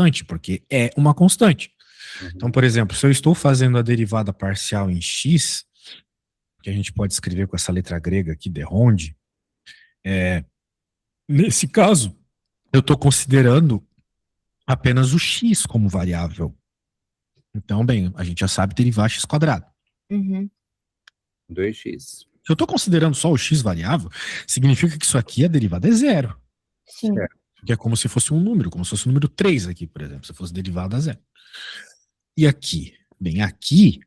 constante, porque é uma constante. Uhum. Então, por exemplo, se eu estou fazendo a derivada parcial em x, que a gente pode escrever com essa letra grega aqui, de Ronde, nesse caso, eu estou considerando apenas o x como variável. Então, bem, a gente já sabe derivar x quadrado. Uhum. 2x. Se eu estou considerando só o x variável, significa que isso aqui, a derivada é zero. Sim. Certo. Que é como se fosse um número, como se fosse o número 3 aqui, por exemplo, se fosse derivada a zero. E aqui? Bem, aqui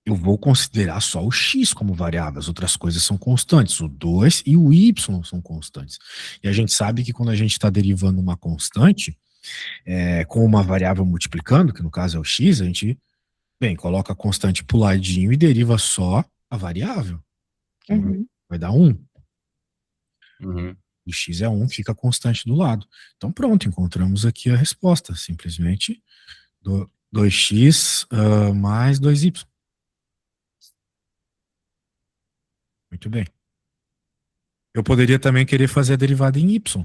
eu vou considerar só o x como variável, as outras coisas são constantes, o 2 e o y são constantes. E a gente sabe que quando a gente está derivando uma constante, com uma variável multiplicando, que no caso é o x, a gente, bem, coloca a constante pro ladinho e deriva só a variável. Uhum. Vai dar 1. Uhum. O x é 1, fica constante do lado. Então pronto, encontramos aqui a resposta, simplesmente 2x mais 2y. Muito bem. Eu poderia também querer fazer a derivada em y.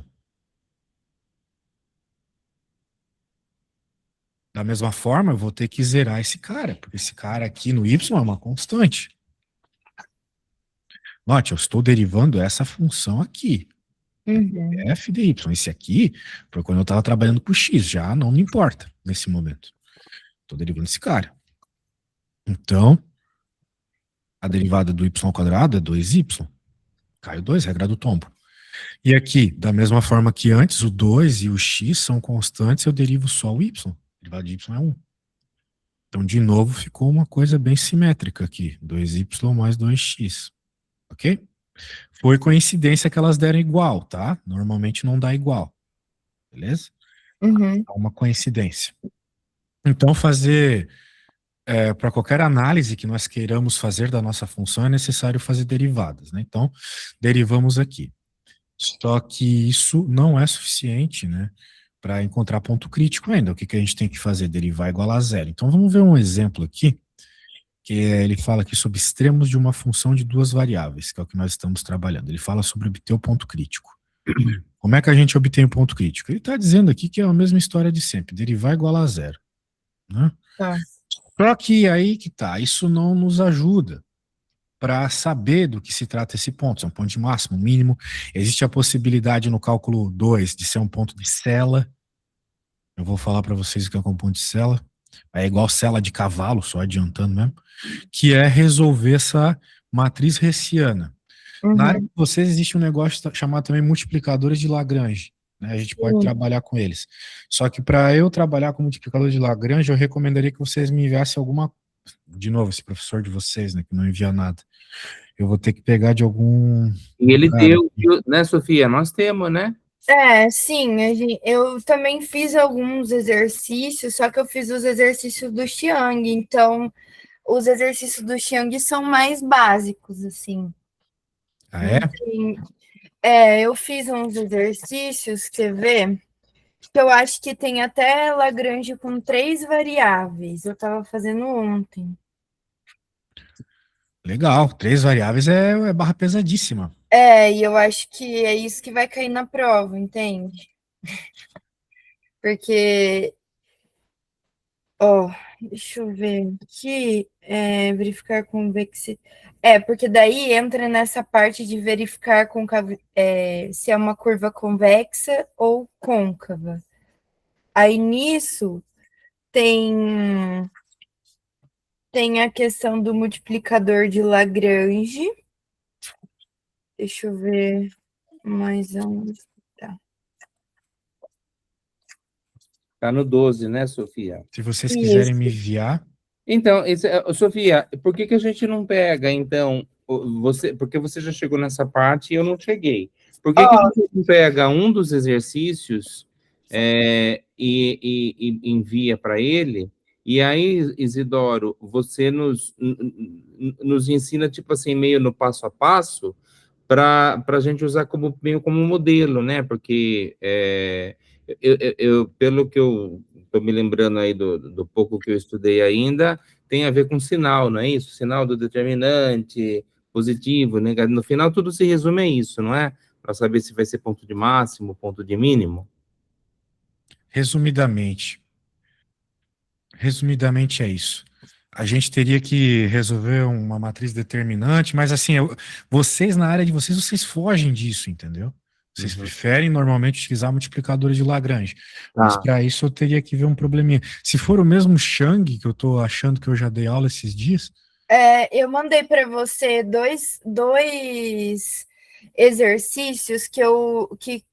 Da mesma forma, eu vou ter que zerar esse cara, porque esse cara aqui no y é uma constante. Note, eu estou derivando essa função aqui, Uhum. f de y. Esse aqui foi quando eu estava trabalhando com x, já não me importa nesse momento. Estou derivando esse cara. Então, a derivada do y ao quadrado é 2y. Cai o 2, regra do tombo. E aqui, da mesma forma que antes, o 2 e o x são constantes, eu derivo só o y. A derivada de y é 1. Então, de novo, ficou uma coisa bem simétrica aqui. 2y mais 2x. Ok? Foi coincidência que elas deram igual, tá? Normalmente não dá igual. Beleza? Uhum. É uma coincidência. Então, fazer... para qualquer análise que nós queiramos fazer da nossa função, é necessário fazer derivadas, né? Então, derivamos aqui. Só que isso não é suficiente, né, para encontrar ponto crítico ainda. O que a gente tem que fazer? Derivar igual a zero. Então, vamos ver um exemplo aqui, que ele fala aqui sobre extremos de uma função de duas variáveis, que é o que nós estamos trabalhando. Ele fala sobre obter o ponto crítico. Como é que a gente obtém o ponto crítico? Ele está dizendo aqui que é a mesma história de sempre, derivar igual a zero, né? Tá. Só que aí que tá, isso não nos ajuda para saber do que se trata esse ponto. Se é um ponto de máximo, mínimo. Existe a possibilidade no cálculo 2 de ser um ponto de cela. Eu vou falar para vocês o que é um ponto de cela. É igual cela de cavalo, só adiantando mesmo. Que é resolver essa matriz hessiana. Na área Uhum. de vocês existe um negócio chamado também multiplicadores de Lagrange, né? A gente pode trabalhar com eles. Só que para eu trabalhar com multiplicador de Lagrange, eu recomendaria que vocês me enviassem alguma... De novo, esse professor de vocês, né, que não envia nada. Eu vou ter que pegar de algum... E ele lugar deu, aqui. né, Sofia? Nós temos, né? Sim, eu também fiz alguns exercícios, só que eu fiz os exercícios do Xiang, então os exercícios do Xiang são mais básicos, assim. Ah, é? Eu fiz uns exercícios, quer ver? Que eu acho que tem até Lagrange com 3 variáveis. Eu estava fazendo ontem. Legal. 3 variáveis é barra pesadíssima. E eu acho que é isso que vai cair na prova, entende? Porque, deixa eu ver aqui, verificar convexidade. Porque daí entra nessa parte de verificar se é uma curva convexa ou côncava. Aí nisso tem a questão do multiplicador de Lagrange. Deixa eu ver mais um. Tá no 12, né, Sofia? Se vocês Isso. quiserem me enviar... Então, Sofia, por que a gente não pega, então, porque você já chegou nessa parte e eu não cheguei. Por que a gente não pega um dos exercícios e envia para ele, e aí, Isidoro, você nos ensina, tipo assim, meio no passo a passo, para a gente usar meio como modelo, né? Porque pelo que eu estou me lembrando aí do pouco que eu estudei ainda, tem a ver com sinal, não é isso? Sinal do determinante, positivo, negativo. No final, tudo se resume a isso, não é? Para saber se vai ser ponto de máximo, ponto de mínimo. Resumidamente, Resumidamente é isso. A gente teria que resolver uma matriz determinante, mas assim, vocês na área de vocês, vocês fogem disso, entendeu? Vocês preferem normalmente utilizar multiplicadores de Lagrange. Mas Tá. para isso eu teria que ver um probleminha. Se for o mesmo Chang, que eu tô achando que eu já dei aula esses dias, Eu mandei para você dois exercícios que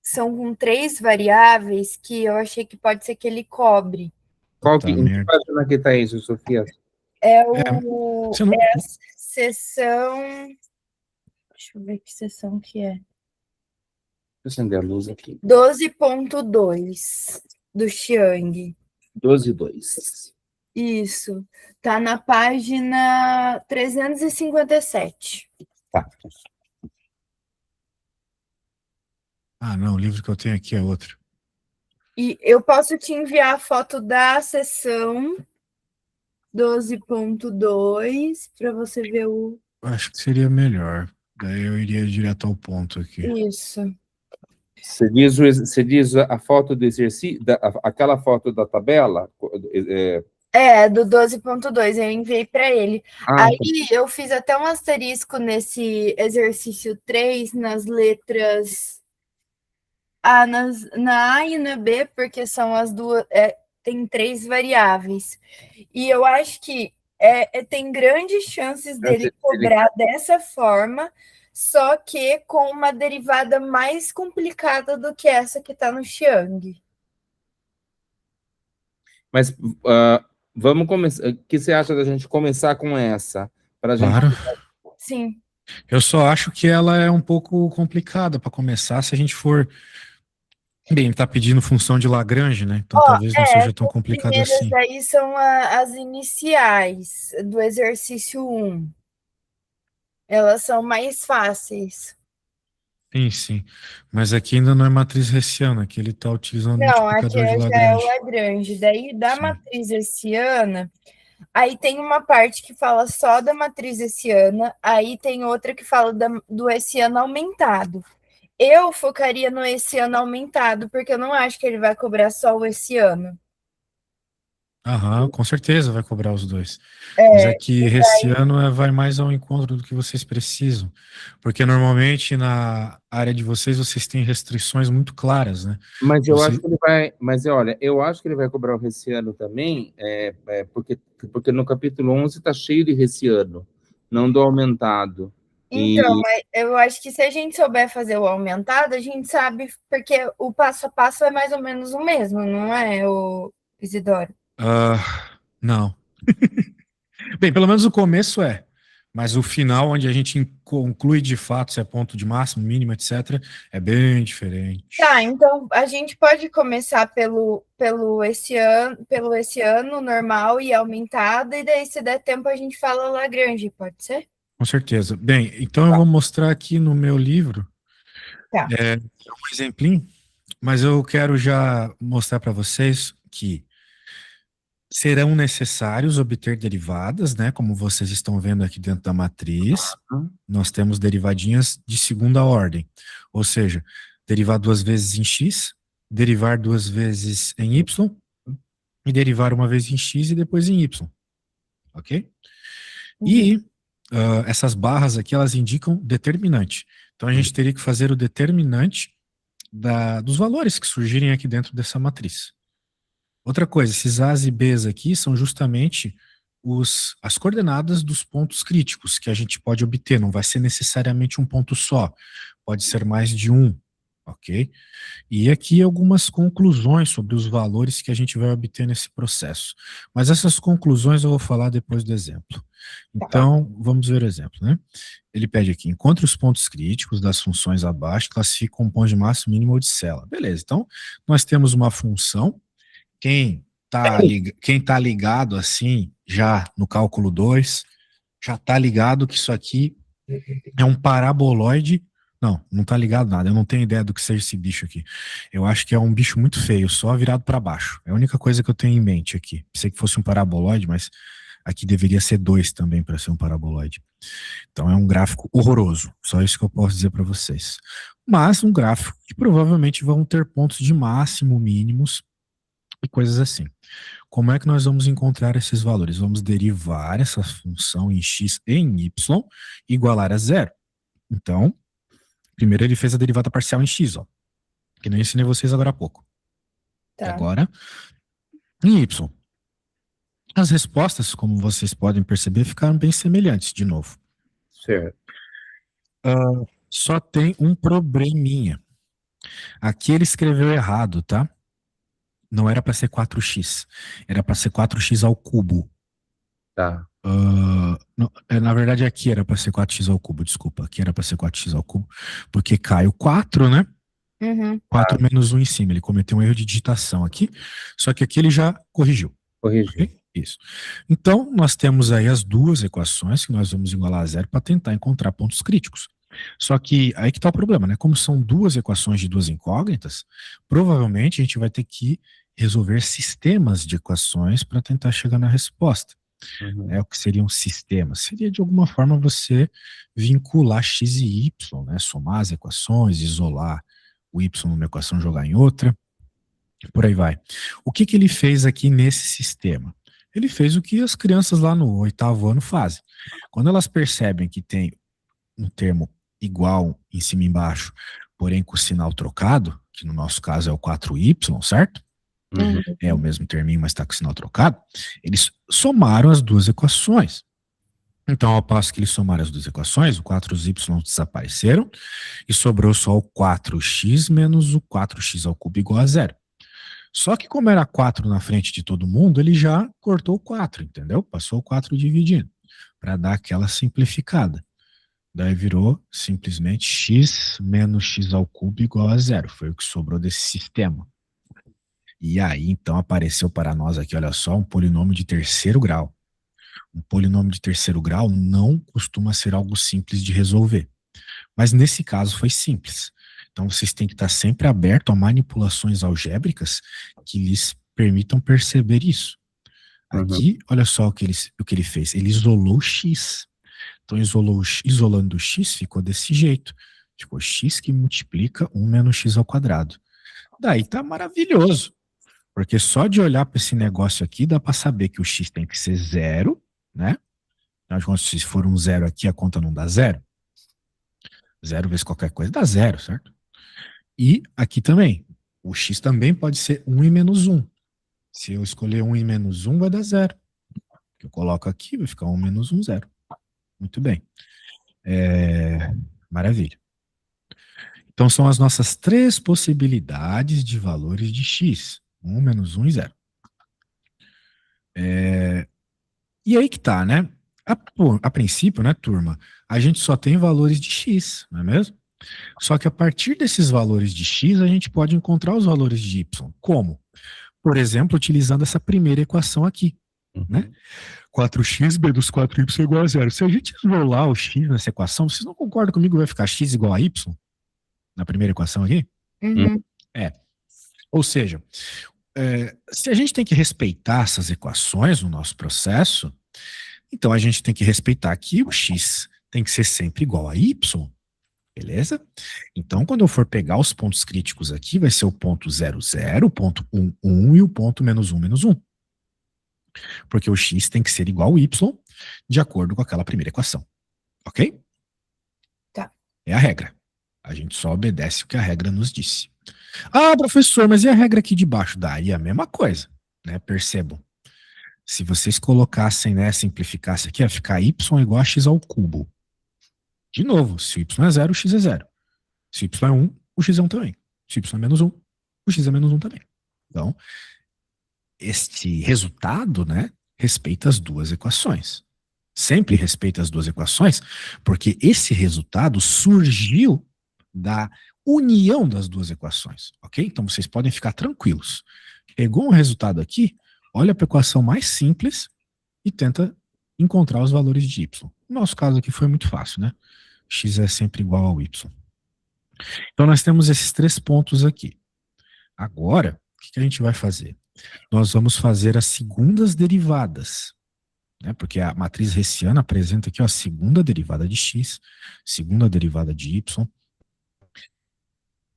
são com 3 variáveis que eu achei que pode ser que ele cobre. puta Em que merda. página que tá isso, Sofia? Você não, É a seção. Deixa eu ver que seção que é. Deixa eu acender a luz aqui. 12.2 do Chiang. 12.2. Isso. Tá na página 357. Tá. Ah, não, o livro que eu tenho aqui é outro. E eu posso te enviar a foto da seção 12.2 para você ver o. Acho que seria melhor. Daí eu iria direto ao ponto aqui. Isso. Você diz a foto do exercício, aquela foto da tabela? Do 12.2, eu enviei para ele. Ah, Aí eu fiz até um asterisco nesse exercício 3 nas letras na A e na B, porque são as duas, tem 3 variáveis. E eu acho que tem grandes chances dele cobrar dessa forma, só que com uma derivada mais complicada do que essa que está no Chiang. Mas vamos começar. O que você acha da gente começar com essa? Pra gente... Claro. Sim. Eu só acho que ela é um pouco complicada para começar se a gente for. Bem, ele tá pedindo função de Lagrange, né? Então talvez não seja tão complicado assim. As aí são as iniciais do exercício 1. Elas são mais fáceis. Sim, sim. Mas aqui ainda não é matriz hessiana, aqui ele está utilizando Não, aqui multiplicador de já é Lagrange. o Lagrange. Daí, da Sim. matriz hessiana, aí tem uma parte que fala só da matriz hessiana, aí tem outra que fala do hessiano aumentado. Eu focaria no hessiano aumentado, porque eu não acho que ele vai cobrar só o hessiano. Aham, com certeza vai cobrar os dois. Mas é que esse ano vai mais ao encontro do que vocês precisam. Porque normalmente na área de vocês têm restrições muito claras, né? Mas eu acho que ele vai. Mas olha, eu acho que ele vai cobrar o Hessiano também, porque no capítulo 11 está cheio de Hessiano, não do aumentado. Então, mas eu acho que se a gente souber fazer o aumentado, a gente sabe, porque o passo a passo é mais ou menos o mesmo, não é, o Isidoro? Não. Bem, pelo menos o começo é. Mas o final, onde a gente conclui de fato se é ponto de máximo, mínimo, etc., é bem diferente. Tá, então a gente pode começar pelo esse ano normal e aumentado, e daí, se der tempo, a gente fala Lagrange, pode ser? Com certeza. Bem, então eu vou mostrar aqui no meu livro um exemplinho, mas eu quero já mostrar para vocês que serão necessários obter derivadas, né? Como vocês estão vendo aqui dentro da matriz, nós temos derivadinhas de segunda ordem, ou seja, derivar 2 vezes em x, derivar 2 vezes em y, e derivar uma vez em x e depois em y, ok? E essas barras aqui, elas indicam determinante. Então a gente teria que fazer o determinante dos valores que surgirem aqui dentro dessa matriz. Outra coisa, esses A's e B's aqui são justamente as coordenadas dos pontos críticos que a gente pode obter, não vai ser necessariamente um ponto só, pode ser mais de um, ok? E aqui algumas conclusões sobre os valores que a gente vai obter nesse processo. Mas essas conclusões eu vou falar depois do exemplo. Então, vamos ver o exemplo, né? Ele pede aqui, encontre os pontos críticos das funções abaixo, classifica um ponto de máximo, mínimo ou de célula. Beleza, então nós temos uma função. Quem tá ligado assim, já no cálculo 2, já tá ligado que isso aqui é um paraboloide. Não tá ligado nada, eu não tenho ideia do que seja esse bicho aqui. Eu acho que é um bicho muito feio, só virado para baixo. É a única coisa que eu tenho em mente aqui. Pensei que fosse um paraboloide, mas aqui deveria ser 2 também para ser um paraboloide. Então é um gráfico horroroso, só isso que eu posso dizer para vocês. Mas um gráfico que provavelmente vão ter pontos de máximo, mínimos, e coisas assim. Como é que nós vamos encontrar esses valores? Vamos derivar essa função em x e em y igualar a zero. Então, primeiro ele fez a derivada parcial em x, ó, que nem ensinei vocês agora há pouco. E Tá. agora, em y. As respostas, como vocês podem perceber, ficaram bem semelhantes, de novo. Certo. Só tem um probleminha. Aqui ele escreveu errado, tá? Não era para ser 4x, era para ser 4x ao cubo. Tá. Na verdade, aqui era para ser 4x ao cubo, desculpa. Aqui era para ser 4x ao cubo, porque cai o 4, né? Uhum. 4 menos 1 em cima. Ele cometeu um erro de digitação aqui, só que aqui ele já corrigiu. Corrigir. Ok? Isso. Então, nós temos aí as duas equações que nós vamos igualar a zero para tentar encontrar pontos críticos. Só que aí que está o problema, né? Como são duas equações de duas incógnitas, provavelmente a gente vai ter que resolver sistemas de equações para tentar chegar na resposta. Uhum. O que seria um sistema? Seria, de alguma forma, você vincular x e y, né? Somar as equações, isolar o y numa equação, jogar em outra, por aí vai. O que ele fez aqui nesse sistema? Ele fez o que as crianças lá no 8º ano fazem. Quando elas percebem que tem um termo igual em cima e embaixo, porém com o sinal trocado, que no nosso caso é o 4y, certo? Uhum. É o mesmo terminho, mas está com o sinal trocado. Eles somaram as duas equações. Então, ao passo que eles somaram as duas equações, o 4y desapareceram e sobrou só o 4x menos o 4x ao cubo igual a zero. Só que como era 4 na frente de todo mundo, ele já cortou o 4, entendeu? Passou o 4 dividindo, para dar aquela simplificada. Daí virou simplesmente x menos x ao cubo igual a zero. Foi o que sobrou desse sistema. E aí, então, apareceu para nós aqui, olha só, um polinômio de terceiro grau. Um polinômio de terceiro grau não costuma ser algo simples de resolver. Mas nesse caso foi simples. Então vocês têm que estar sempre aberto a manipulações algébricas que lhes permitam perceber isso. Aqui, olha só o que ele fez. Ele isolou o x. Então isolando o x ficou desse jeito. Ficou x que multiplica 1 menos x ao quadrado. Daí tá maravilhoso. Porque só de olhar para esse negócio aqui dá para saber que o x tem que ser zero, né? Afinal de contas, se for um zero aqui, a conta não dá zero. Zero vezes qualquer coisa dá zero, certo? E aqui também, o x também pode ser 1 e menos 1. Se eu escolher 1 e menos 1, vai dar zero. Eu coloco aqui, vai ficar 1 menos 1, zero. Muito bem. Maravilha. Então, são as nossas três possibilidades de valores de x. 1, menos 1 e 0. E aí que tá, né? A princípio, né, turma, a gente só tem valores de x, não é mesmo? Só que a partir desses valores de x, a gente pode encontrar os valores de y. Como? Por exemplo, utilizando essa primeira equação aqui, né? 4x menos 4y igual a zero. Se a gente isolar o x nessa equação, vocês não concordam comigo que vai ficar x igual a y? Na primeira equação aqui? Uhum. Ou seja, se a gente tem que respeitar essas equações no nosso processo, então a gente tem que respeitar que o x tem que ser sempre igual a y. Beleza? Então, quando eu for pegar os pontos críticos aqui, vai ser o ponto 0, 0, o ponto 1, 1 e o ponto menos 1, menos 1. Porque o x tem que ser igual ao y de acordo com aquela primeira equação. Ok? Tá. É a regra. A gente só obedece o que a regra nos disse. Ah, professor, mas e a regra aqui de baixo? Daí a mesma coisa, né? Percebam. Se vocês colocassem, né, simplificassem aqui, ia ficar y igual a x ao cubo. De novo, se o y é 0, o x é 0. Se o y é 1, o x é 1 também. Se o y é menos 1, o x é menos 1 também. Então, este resultado, né, respeita as duas equações. Sempre respeita as duas equações, porque esse resultado surgiu da união das duas equações, ok? Então, vocês podem ficar tranquilos. Pegou um resultado aqui, olha para a equação mais simples e tenta encontrar os valores de y. No nosso caso aqui foi muito fácil, né? X é sempre igual ao y. Então, nós temos esses três pontos aqui. Agora, o que a gente vai fazer? Nós vamos fazer as segundas derivadas, né? Porque a matriz hessiana apresenta aqui, ó, a segunda derivada de x, segunda derivada de y.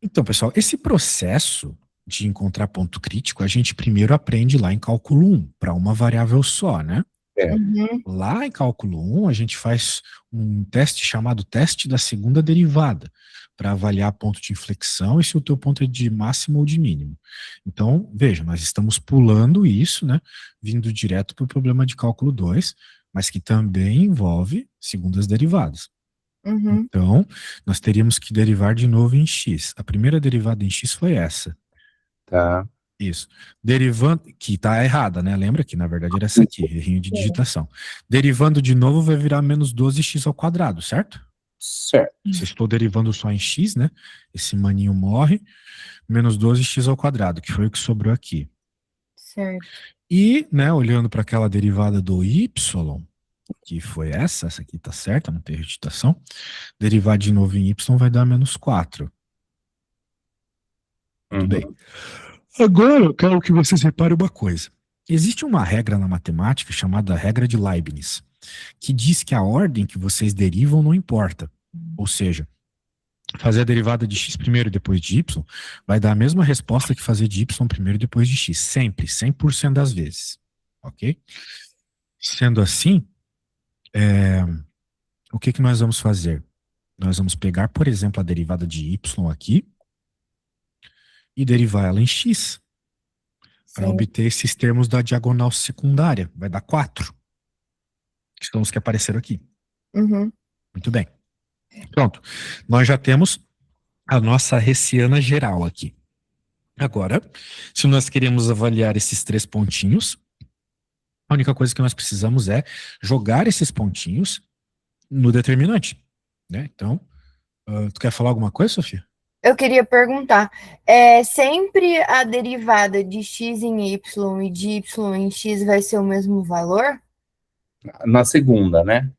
Então, pessoal, esse processo de encontrar ponto crítico, a gente primeiro aprende lá em cálculo 1, para uma variável só, né? Uhum. Lá em cálculo 1, a gente faz um teste chamado teste da segunda derivada, para avaliar ponto de inflexão e se o teu ponto é de máximo ou de mínimo. Então, veja, nós estamos pulando isso, né, vindo direto para o problema de cálculo 2, mas que também envolve segundas derivadas. Uhum. Então, nós teríamos que derivar de novo em x. A primeira derivada em x foi essa. Tá. Isso. Derivando, que tá errada, né? Lembra que na verdade era essa aqui, errinho de digitação. Derivando de novo vai virar menos 12x ao quadrado, certo? Certo. Se eu estou derivando só em x, né? Esse maninho morre, menos 12x ao quadrado, que foi o que sobrou aqui. Certo. E, né, olhando para aquela derivada do y, que foi essa aqui tá certa, não tem digitação, derivar de novo em y vai dar menos 4. Muito bem. Agora eu quero que vocês reparem uma coisa. Existe uma regra na matemática chamada regra de Leibniz, que diz que a ordem que vocês derivam não importa. Ou seja, fazer a derivada de x primeiro e depois de y vai dar a mesma resposta que fazer de y primeiro e depois de x. Sempre, 100% das vezes. Ok? Sendo assim, o que nós vamos fazer? Nós vamos pegar, por exemplo, a derivada de y aqui e derivar ela em x, para obter esses termos da diagonal secundária. Vai dar 4, que são os que apareceram aqui. Uhum. Muito bem. Pronto. Nós já temos a nossa hessiana geral aqui. Agora, se nós queremos avaliar esses 3 pontinhos, a única coisa que nós precisamos é jogar esses pontinhos no determinante, né? Então, tu quer falar alguma coisa, Sofia? Eu queria perguntar, é sempre a derivada de x em y e de y em x vai ser o mesmo valor? Na segunda, né?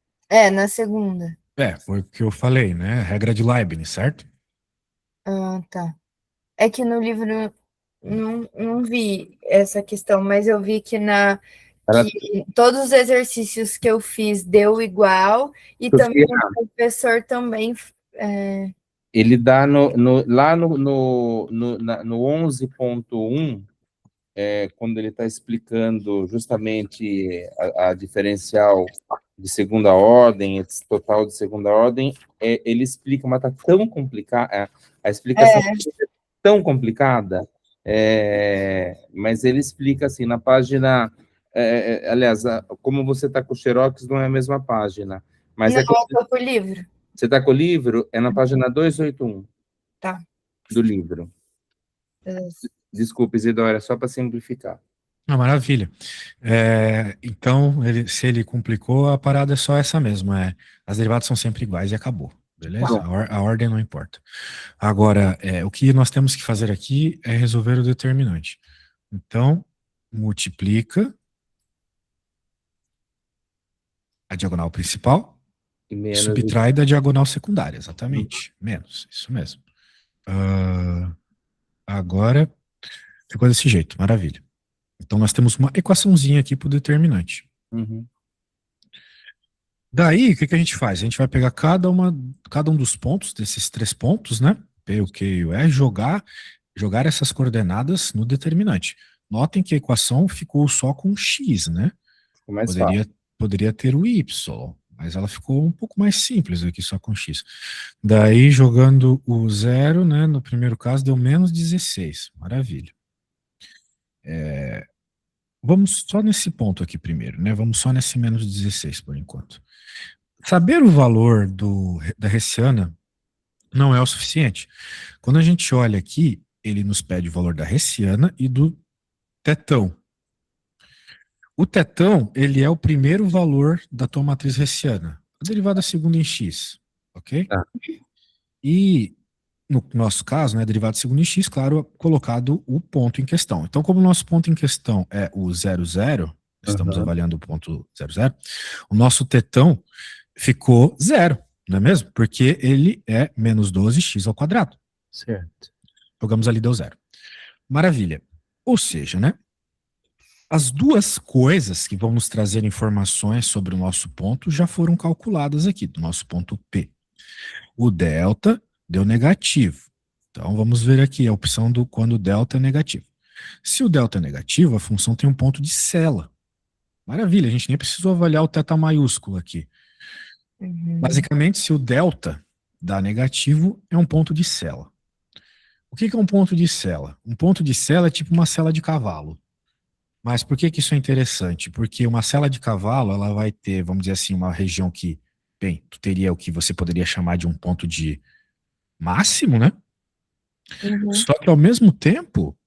Na segunda. Foi o que eu falei, né? Regra de Leibniz, certo? Ah, tá. É que no livro não vi essa questão, mas eu vi que que todos os exercícios que eu fiz deu igual e Sofia, também o professor também. ele dá lá no 11.1, quando ele está explicando justamente a diferencial de segunda ordem, esse total de segunda ordem, ele explica, mas está tão complicado, a explicação é tão complicada, mas ele explica assim, na página, aliás, como você está com o Xerox, não é a mesma página, mas não, eu estou com o livro. Você está com o livro? É na página 281. Tá. Do livro. Desculpe, Isidora, só para simplificar. Maravilha. Então, se ele complicou, a parada é só essa mesmo. As derivadas são sempre iguais e acabou. Beleza? A ordem não importa. Agora, o que nós temos que fazer aqui é resolver o determinante. Então, multiplica a diagonal principal e subtrai da diagonal secundária, exatamente. Menos, isso mesmo. Agora, ficou desse jeito, maravilha. Então, nós temos uma equaçãozinha aqui para o determinante. Daí, o que a gente faz? A gente vai pegar cada um dos pontos, desses 3 pontos, né? P, o Q e o R, jogar essas coordenadas no determinante. Notem que a equação ficou só com x, né? Poderia ter o y, mas ela ficou um pouco mais simples aqui, só com x. Daí, jogando o 0, né? No primeiro caso, deu menos 16. Maravilha. Vamos só nesse ponto aqui primeiro, né? Vamos só nesse menos 16 por enquanto. Saber o valor da hessiana não é o suficiente. Quando a gente olha aqui, ele nos pede o valor da hessiana e do tetão. O tetão, ele é o primeiro valor da tua matriz hessiana. A derivada segunda em x, ok? E, no nosso caso, né, a derivada segunda em x, claro, colocado o ponto em questão. Então, como o nosso ponto em questão é o 0,0, estamos avaliando o ponto 0,0, o nosso tetão ficou 0, não é mesmo? Porque ele é menos 12x ao quadrado. Certo. Jogamos ali, deu 0. Maravilha. Ou seja, né? As duas coisas que vão nos trazer informações sobre o nosso ponto já foram calculadas aqui, do nosso ponto P. O delta deu negativo. Então, vamos ver aqui a opção do quando o delta é negativo. Se o delta é negativo, a função tem um ponto de sela. Maravilha, a gente nem precisou avaliar o θ maiúsculo aqui. Basicamente, se o delta dá negativo, é um ponto de sela. O que é um ponto de sela? Um ponto de sela é tipo uma sela de cavalo. Mas por que isso é interessante? Porque uma sela de cavalo, ela vai ter, vamos dizer assim, uma região que, bem, tu teria o que você poderia chamar de um ponto de máximo, né? Só que ao mesmo tempo,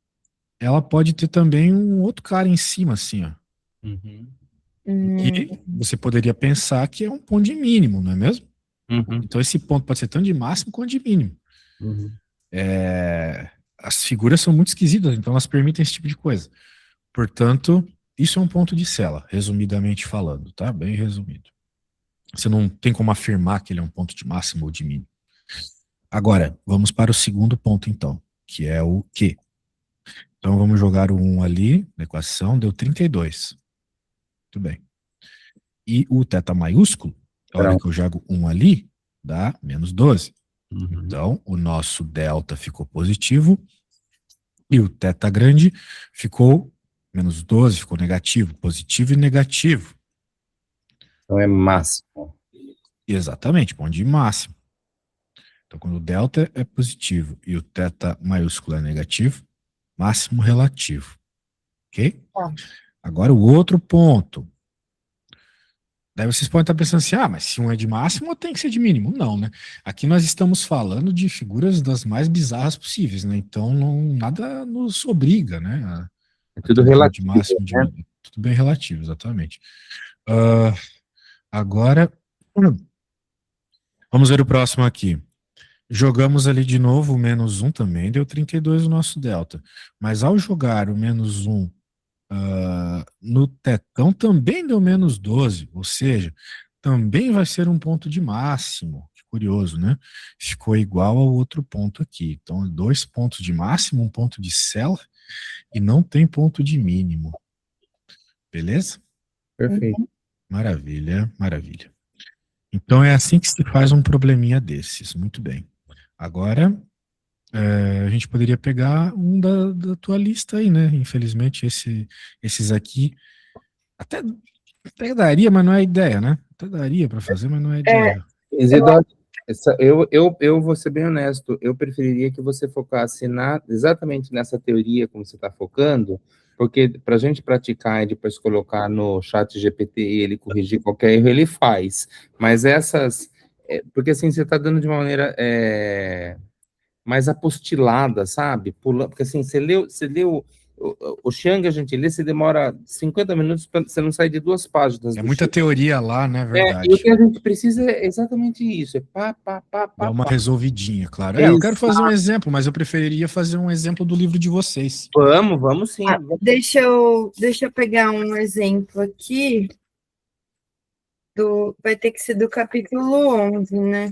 ela pode ter também um outro cara em cima, assim, ó. Que você poderia pensar que é um ponto de mínimo, não é mesmo? Então esse ponto pode ser tanto de máximo quanto de mínimo. As figuras são muito esquisitas, então elas permitem esse tipo de coisa. Portanto, isso é um ponto de sela, resumidamente falando, tá? Bem resumido. Você não tem como afirmar que ele é um ponto de máximo ou de mínimo. Agora, vamos para o segundo ponto, então, que é o Q. Então, vamos jogar o 1 ali na equação, deu 32. Muito bem. E o θ maiúsculo, a hora que eu jogo 1 ali, dá menos 12. Então, o nosso delta ficou positivo e o θ grande ficou menos 12, ficou negativo, positivo e negativo. Então é máximo. Exatamente, ponto de máximo. Então, quando o delta é positivo e o θ maiúsculo é negativo, máximo relativo. Ok? Agora, o outro ponto. Daí vocês podem estar pensando assim, mas se um é de máximo, tem que ser de mínimo. Não, né? Aqui nós estamos falando de figuras das mais bizarras possíveis, né? Então, nada nos obriga, né? É tudo relativo, de máximo, de mínimo. Tudo bem relativo, exatamente. Agora, vamos ver o próximo aqui. Jogamos ali de novo o menos 1 também, deu 32 o nosso delta. Mas ao jogar o menos 1 no tetão também deu menos 12, ou seja, também vai ser um ponto de máximo. Que curioso, né? Ficou igual ao outro ponto aqui. Então, 2 pontos de máximo, um ponto de sela, e não tem ponto de mínimo. Beleza? Perfeito. Maravilha, maravilha. Então é assim que se faz um probleminha desses. Muito bem. Agora, a gente poderia pegar um da tua lista aí, né? Infelizmente, esses aqui até daria, mas não é ideia, né? Até daria para fazer, mas não é ideia. Isidoro, eu vou ser bem honesto, eu preferiria que você focasse exatamente nessa teoria como você está focando, porque para a gente praticar e depois colocar no chat GPT e ele corrigir qualquer erro, ele faz. Mas porque assim, você está dando de uma maneira mais apostilada, sabe? Porque assim, você leu o Xiang, a gente lê, você demora 50 minutos, você não sai de 2 páginas É do muita Xiang. teoria lá, né? E o Verdade. que a gente precisa é exatamente isso, Dá uma resolvidinha, claro. Eu quero fazer um exemplo, mas eu preferiria fazer um exemplo do livro de vocês. Vamos sim. Deixa eu pegar um exemplo aqui. Vai ter que ser do capítulo 11, né?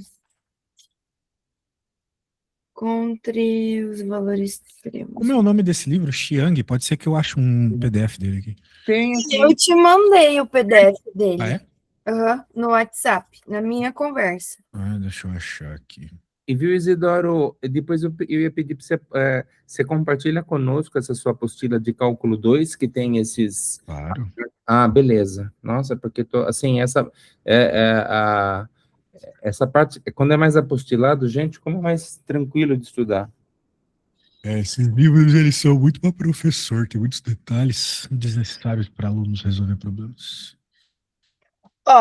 Encontre os valores extremos. Como é o nome desse livro? Xiang? Pode ser que eu ache um PDF dele aqui. Eu te mandei o PDF dele. Ah, é? No WhatsApp, na minha conversa. Deixa eu achar aqui. E viu, Isidoro, depois eu ia pedir para você compartilha conosco essa sua apostila de cálculo 2, que tem esses... Claro. Beleza. Nossa, porque assim, essa parte, quando é mais apostilado, gente, como é mais tranquilo de estudar. Esses livros, eles são muito para professor, tem muitos detalhes desnecessários para alunos resolver problemas.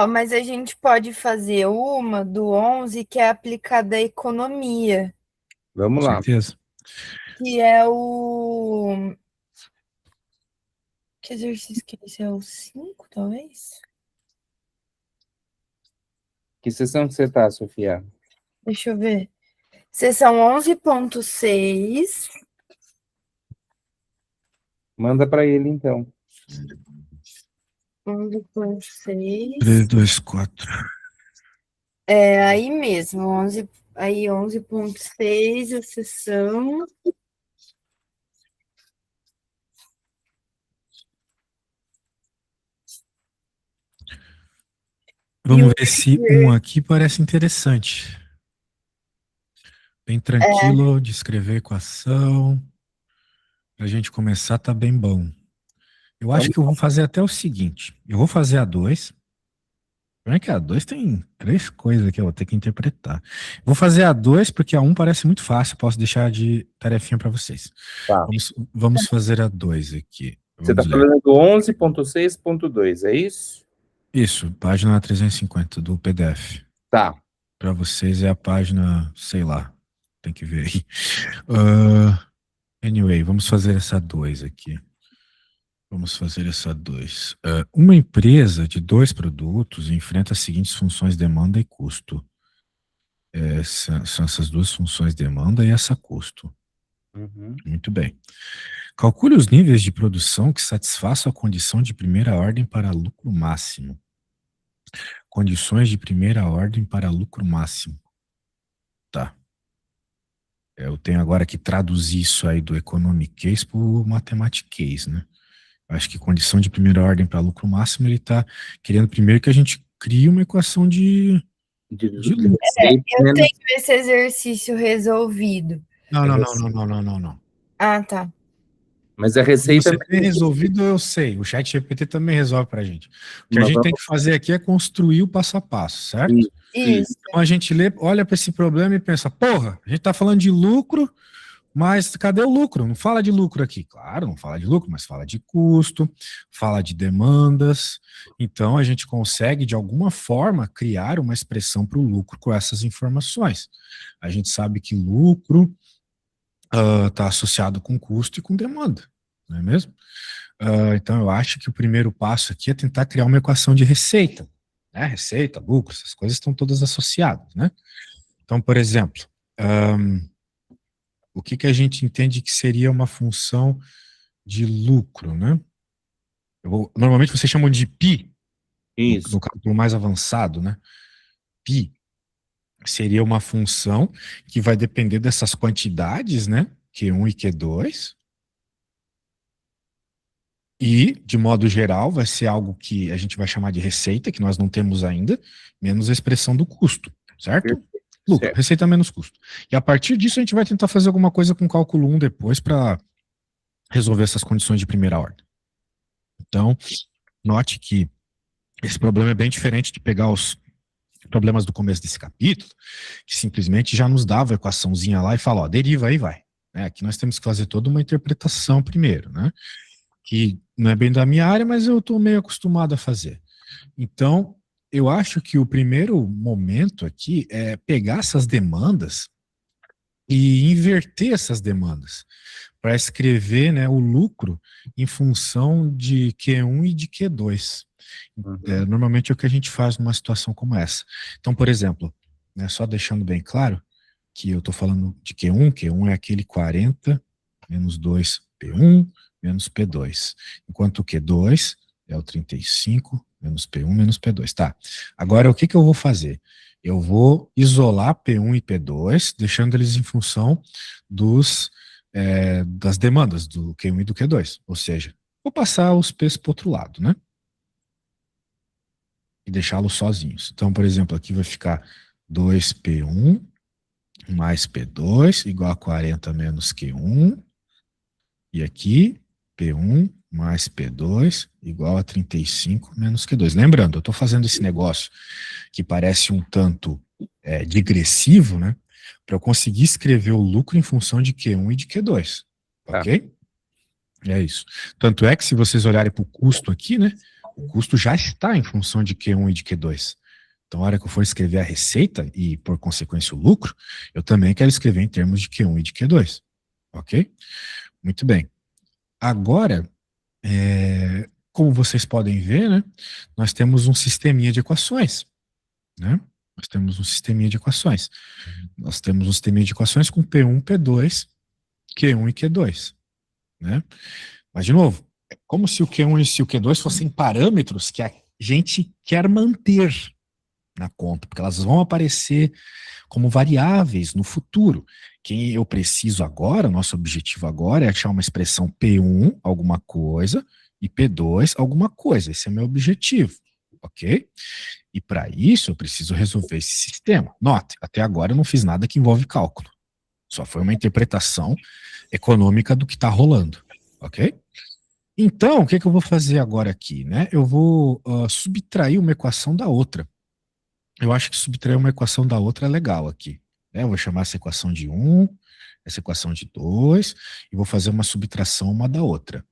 Mas a gente pode fazer uma do 11 que é aplicada à economia. Vamos lá. Certeza. Que é o... Que exercício que esse é o 5, talvez? Que sessão que você está, Sofia? Deixa eu ver. Seção 11.6. Manda para ele, então. 11.6. 3, 2, 4. É aí mesmo, 11.6, a seção. Vamos ver se um aqui parece interessante. Bem tranquilo de escrever equação. Pra gente começar, tá bem bom. Eu acho que eu vou fazer até o seguinte. Eu vou fazer a 2. Como é que a 2 tem 3 coisas que eu vou ter que interpretar. Vou fazer a 2 porque a 1 parece muito fácil. Posso deixar de tarefinha para vocês. Tá. Vamos fazer a 2 aqui. Você está Vamos ler. falando do 11.6.2, é isso? Isso, página 350 do PDF. Tá. Para vocês é a página, sei lá, tem que ver aí. Anyway, vamos fazer essa 2 aqui. Vamos fazer essa 2. Uma empresa de 2 produtos enfrenta as seguintes funções demanda e custo. São essas 2 funções demanda e essa custo. Uhum. Muito bem. Calcule os níveis de produção que satisfaçam a condição de primeira ordem para lucro máximo. Condições de primeira ordem para lucro máximo. Tá. Eu tenho agora que traduzir isso aí do Economic Case para o Mathematic Case, né? Acho que condição de primeira ordem para lucro máximo, ele está querendo primeiro que a gente crie uma equação de lucro. Eu tenho esse exercício resolvido. Não. Ah, tá. Mas a receita... Você tem resolvido, eu sei. O ChatGPT também resolve para a gente. O que a gente tem que fazer aqui é construir o passo a passo, certo? Isso. Então a gente olha para esse problema e pensa, porra, a gente está falando de lucro, mas cadê o lucro? Não fala de lucro aqui. Claro, não fala de lucro, mas fala de custo, fala de demandas. Então a gente consegue, de alguma forma, criar uma expressão para o lucro com essas informações. A gente sabe que lucro está associado com custo e com demanda, não é mesmo? Então eu acho que o primeiro passo aqui é tentar criar uma equação de receita. Né? Receita, lucro, essas coisas estão todas associadas, né? Então, por exemplo, o que a gente entende que seria uma função de lucro, né? Normalmente vocês chamam de π, no cálculo mais avançado, né? Π seria uma função que vai depender dessas quantidades, né? Q1 e Q2. E, de modo geral, vai ser algo que a gente vai chamar de receita, que nós não temos ainda, menos a expressão do custo, certo? Lucro, receita menos custo. E a partir disso a gente vai tentar fazer alguma coisa com o cálculo 1 depois para resolver essas condições de primeira ordem. Então, note que esse problema é bem diferente de pegar os problemas do começo desse capítulo, que simplesmente já nos dava a equaçãozinha lá e fala, ó, deriva aí, vai. Aqui nós temos que fazer toda uma interpretação primeiro, né? Que não é bem da minha área, mas eu estou meio acostumado a fazer. Então, eu acho que o primeiro momento aqui é pegar essas demandas e inverter essas demandas para escrever, né, o lucro em função de Q1 e de Q2. Normalmente é o que a gente faz numa situação como essa. Então, por exemplo, né, só deixando bem claro que eu estou falando de Q1 é aquele 40 menos 2 P1 menos P2, enquanto o Q2 é o 35 menos P1 menos P2. Tá, agora o que eu vou fazer? Eu vou isolar P1 e P2, deixando eles em função das demandas do Q1 e do Q2, ou seja, vou passar os P's para o outro lado, né? E deixá-los sozinhos. Então, por exemplo, aqui vai ficar 2P1 mais P2 igual a 40 menos Q1. E aqui, P1 mais P2 igual a 35 menos Q2. Lembrando, eu estou fazendo esse negócio que parece um tanto digressivo, né? Para eu conseguir escrever o lucro em função de Q1 e de Q2. Ok? É isso. Tanto é que se vocês olharem para o custo aqui, né? O custo já está em função de Q1 e de Q2. Então, na hora que eu for escrever a receita e, por consequência, o lucro, eu também quero escrever em termos de Q1 e de Q2. Ok? Muito bem. Agora, como vocês podem ver, né, nós temos um sisteminha de equações. Né? Nós temos um sisteminha de equações. Nós temos um sisteminha de equações com P1, P2, Q1 e Q2. Né? Mas, de novo, é como se o Q1 e o Q2 fossem parâmetros que a gente quer manter na conta, porque elas vão aparecer como variáveis no futuro. Quem eu preciso agora, nosso objetivo agora é achar uma expressão P1, alguma coisa, e P2, alguma coisa. Esse é meu objetivo, ok? E para isso eu preciso resolver esse sistema. Note, até agora eu não fiz nada que envolve cálculo, Só foi uma interpretação econômica do que está rolando, ok? Então, o que eu vou fazer agora aqui, né? Eu vou subtrair uma equação da outra. Eu acho que subtrair uma equação da outra é legal aqui, né? Eu vou chamar essa equação de 1, essa equação de 2, e vou fazer uma subtração uma da outra.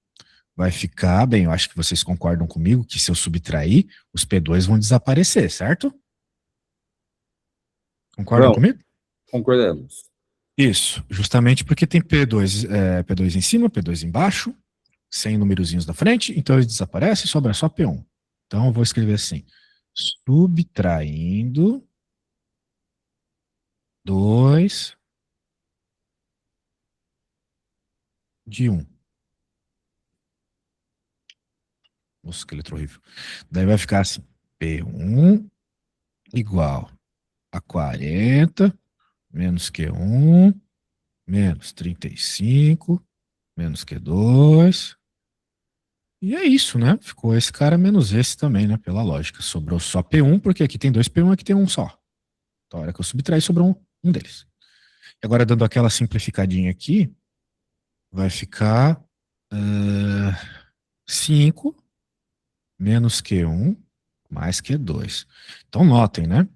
Vai ficar, bem, eu acho que vocês concordam comigo que se eu subtrair, os P2 vão desaparecer, certo? Concordam comigo? Concordamos. Isso, justamente porque tem P2, P2 em cima, P2 embaixo, sem numerozinhos na frente, então eles desaparecem e sobra só P1. Então eu vou escrever assim, subtraindo 2 de 1. Nossa, que letra horrível. Daí vai ficar assim, P1 igual a 40 menos Q1 menos 35 menos Q2. E é isso, né? Ficou esse cara menos esse também, né? Pela lógica. Sobrou só P1, porque aqui tem 2 P1 e aqui tem um só. Então, a hora que eu subtrair, sobrou um deles. E agora, dando aquela simplificadinha aqui, vai ficar 5 menos Q1 mais Q2. Então, notem, né?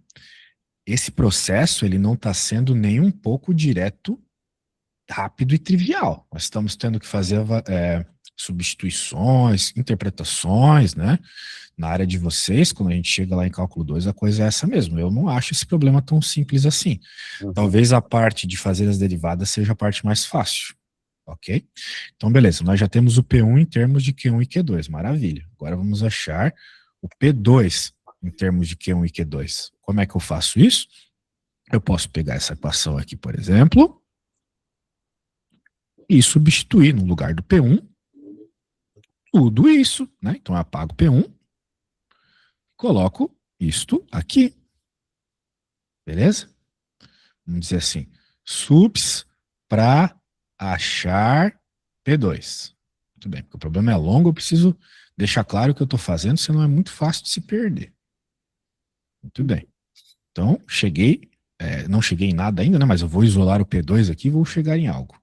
Esse processo, ele não está sendo nem um pouco direto, rápido e trivial. Nós estamos tendo que fazer substituições, interpretações, né? Na área de vocês, quando a gente chega lá em cálculo 2, a coisa é essa mesmo. Eu não acho esse problema tão simples assim. Talvez a parte de fazer as derivadas seja a parte mais fácil, ok? Então, beleza, nós já temos o P1 em termos de Q1 e Q2, maravilha. Agora vamos achar o P2 em termos de Q1 e Q2. Como é que eu faço isso? Eu posso pegar essa equação aqui, por exemplo, e substituir no lugar do P1 tudo isso, né? Então eu apago P1, coloco isto aqui. Beleza? Vamos dizer assim, subs para achar P2. Muito bem, porque o problema é longo, eu preciso deixar claro o que eu estou fazendo, senão é muito fácil de se perder. Muito bem. Então, cheguei, não cheguei em nada ainda, né? Mas eu vou isolar o P2 aqui e vou chegar em algo.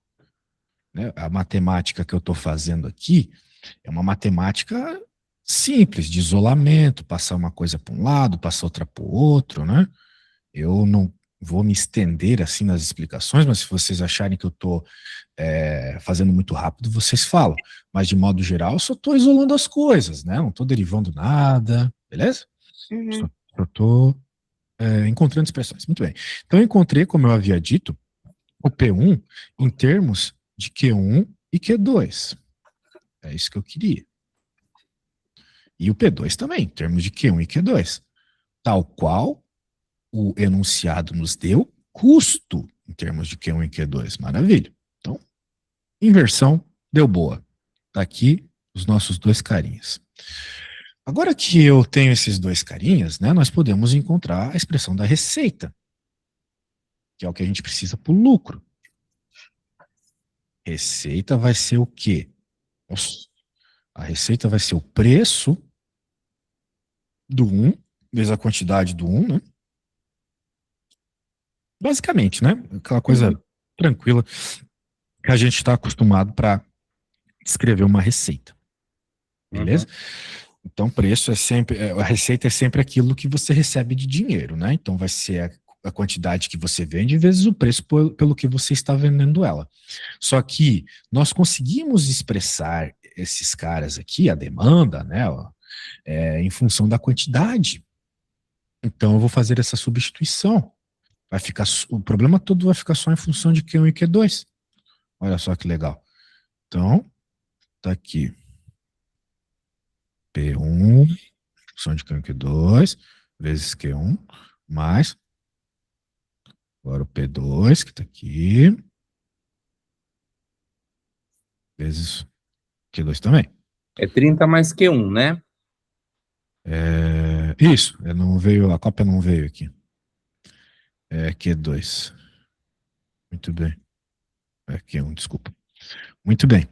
Né? A matemática que eu estou fazendo aqui é uma matemática simples, de isolamento, passar uma coisa para um lado, passar outra para o outro, né? Eu não vou me estender assim nas explicações, mas se vocês acharem que eu estou fazendo muito rápido, vocês falam. Mas de modo geral, eu só estou isolando as coisas, né? Não estou derivando nada, beleza? Uhum. Só estou encontrando expressões. Muito bem. Então eu encontrei, como eu havia dito, o P1 em termos de Q1 e Q2. É isso que eu queria. E o P2 também, em termos de Q1 e Q2. Tal qual o enunciado nos deu, custo em termos de Q1 e Q2. Maravilha. Então, inversão deu boa. Tá aqui os nossos dois carinhas. Agora que eu tenho esses dois carinhas, né, nós podemos encontrar a expressão da receita, que é o que a gente precisa para o lucro. Receita vai ser o quê? Nossa, a receita vai ser o preço do 1, vezes a quantidade do 1, né? Basicamente, né? Aquela coisa tranquila que a gente está acostumado para escrever uma receita. Beleza? Então, preço é sempre, a receita é sempre aquilo que você recebe de dinheiro, né? Então, vai ser a quantidade que você vende vezes o preço pelo que você está vendendo ela. Só que nós conseguimos expressar esses caras aqui, a demanda, né? Em função da quantidade. Então, eu vou fazer essa substituição. Vai ficar, o problema todo vai ficar só em função de Q1 e Q2. Olha só que legal. Então, tá aqui. P1, função de Q1 e Q2, vezes Q1, mais, agora o P2, que tá aqui, vezes Q2 também. É 30 mais Q1, né? Isso, não veio, a cópia não veio aqui. Q2. Muito bem. Q1, desculpa. Muito bem.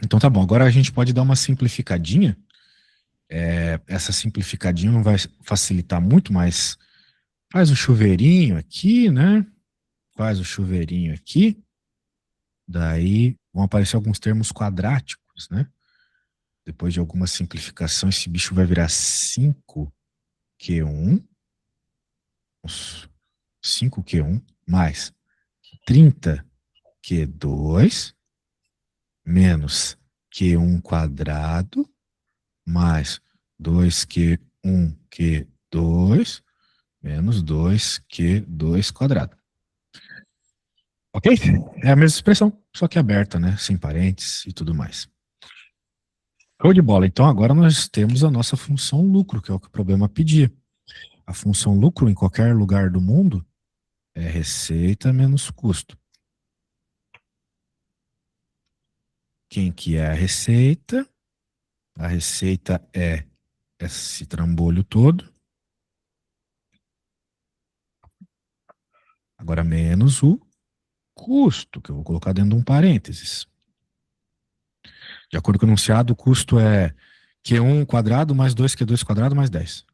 Então tá bom, agora a gente pode dar uma simplificadinha. Essa simplificadinha não vai facilitar muito, mas faz o chuveirinho aqui, né? faz o chuveirinho aqui, daí vão aparecer alguns termos quadráticos, né? Depois de alguma simplificação, esse bicho vai virar 5Q1, 5Q1 mais 30Q2 menos Q1 quadrado mais 2Q1Q2 menos 2Q2 quadrado. Ok? É a mesma expressão, só que aberta, né? Sem parênteses e tudo mais. Show de bola. Então agora nós temos a nossa função lucro, que é o que o problema pedia. A função lucro em qualquer lugar do mundo é receita menos custo. Quem que é a receita? A receita é esse trambolho todo. Agora menos o custo, que eu vou colocar dentro de um parênteses. De acordo com o enunciado, o custo é Q1 quadrado mais 2Q2 quadrado mais 10.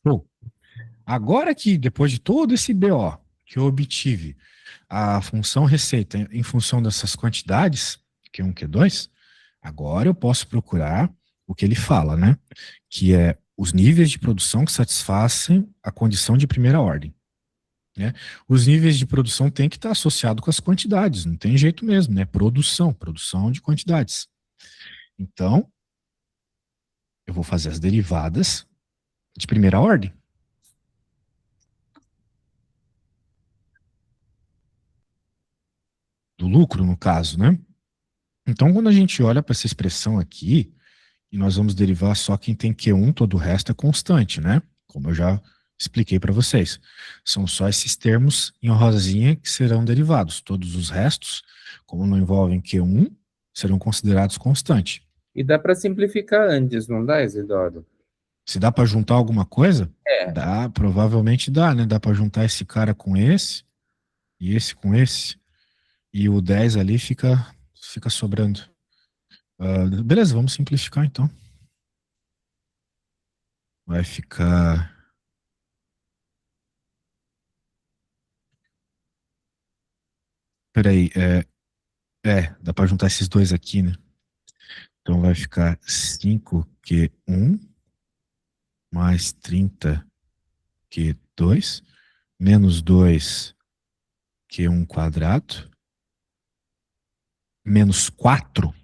Show. Agora que, depois de todo esse BO que eu obtive, a função receita em função dessas quantidades, Q1, Q2, agora eu posso procurar o que ele fala, né? Que é os níveis de produção que satisfazem a condição de primeira ordem. Né? Os níveis de produção têm que estar associados com as quantidades, não tem jeito mesmo, né? Produção de quantidades. Então, eu vou fazer as derivadas de primeira ordem. Do lucro, no caso, né? Então, quando a gente olha para essa expressão aqui, e nós vamos derivar só quem tem Q1, todo o resto é constante, né? Como eu já expliquei para vocês. São só esses termos em rosinha que serão derivados. Todos os restos, como não envolvem Q1, serão considerados constante. E dá para simplificar antes, não dá, Isidoro? Se dá para juntar alguma coisa? É. Dá, provavelmente dá, né? Dá para juntar esse cara com esse, e esse com esse, e o 10 ali fica sobrando. Beleza, vamos simplificar então. Vai ficar. Peraí, dá pra juntar esses dois aqui, né? Então vai ficar 5Q1 mais 30Q2 menos 2Q1 quadrado menos 4Q2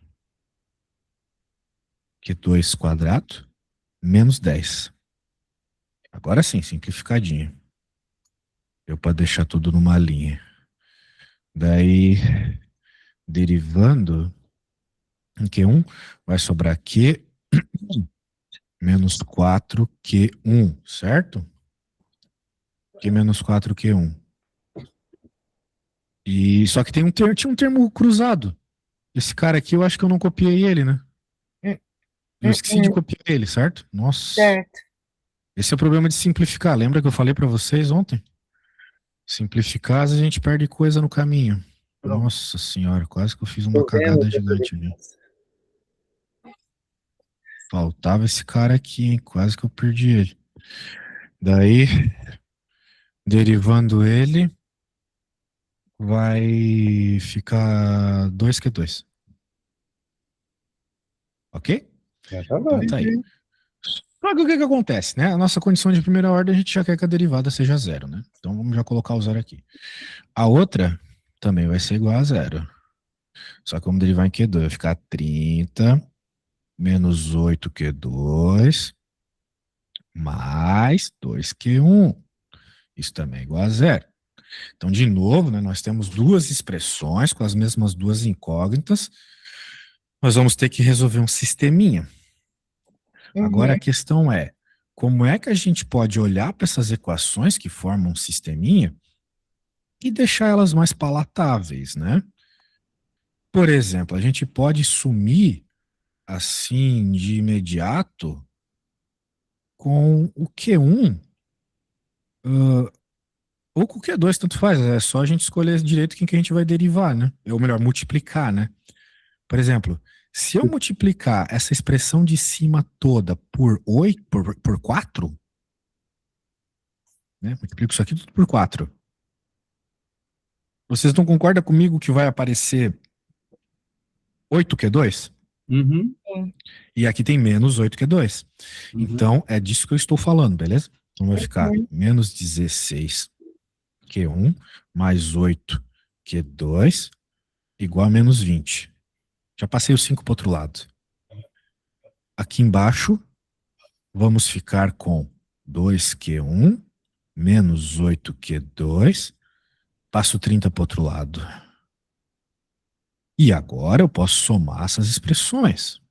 quadrado menos 10. Agora sim, simplificadinho. Deu para deixar tudo numa linha. Daí, derivando em Q1, vai sobrar Q menos 4Q1, certo? Q menos 4Q1. E só que tinha um termo cruzado. Esse cara aqui, eu acho que eu não copiei ele, né? Eu esqueci de copiar ele, certo? Nossa. Certo. Esse é o problema de simplificar. Lembra que eu falei para vocês ontem? Simplificar, às vezes a gente perde coisa no caminho. Pronto. Nossa senhora, quase que eu fiz uma cagada gigante ali. Faltava esse cara aqui, hein? Quase que eu perdi ele. Daí, derivando ele, vai ficar 2Q2. Ok? Já tá bom. Então tá aí. Só que o que acontece, né? A nossa condição de primeira ordem, a gente já quer que a derivada seja zero, né? Então vamos já colocar o zero aqui. A outra também vai ser igual a zero. Só que vamos derivar em Q2. Vai ficar 30 menos 8Q2 mais 2Q1. Isso também é igual a zero. Então, de novo, né, nós temos duas expressões com as mesmas duas incógnitas. Nós vamos ter que resolver um sisteminha. Agora a questão é, como é que a gente pode olhar para essas equações que formam um sisteminha e deixar elas mais palatáveis, né? Por exemplo, a gente pode sumir assim de imediato com o Q1 ou com o Q2, tanto faz, é só a gente escolher direito quem que a gente vai derivar, né? Ou melhor, multiplicar, né? Por exemplo, Se eu multiplicar essa expressão de cima toda por 8, por 4, né? Multiplico isso aqui tudo por 4. Vocês não concordam comigo que vai aparecer 8Q2? Uhum. E aqui tem menos 8Q2. Uhum. Então, é disso que eu estou falando, beleza? Então vai ficar menos 16Q1 mais 8Q2 igual a menos 20. Já passei o 5 para o outro lado. Aqui embaixo, vamos ficar com 2Q1 menos 8Q2. Passo 30 para o outro lado. E agora eu posso somar essas expressões.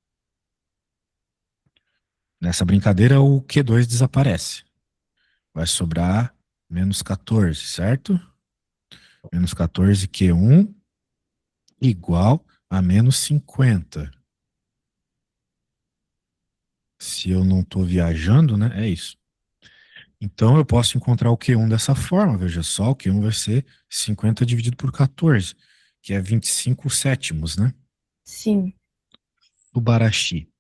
Nessa brincadeira, o Q2 desaparece. Vai sobrar menos 14, certo? Menos 14Q1 igual a menos 50. Se eu não estou viajando, né? É isso. Então eu posso encontrar o Q1 dessa forma. Veja só, o Q1 vai ser 50 dividido por 14, que é 25 sétimos, né? Sim. Do Barashi.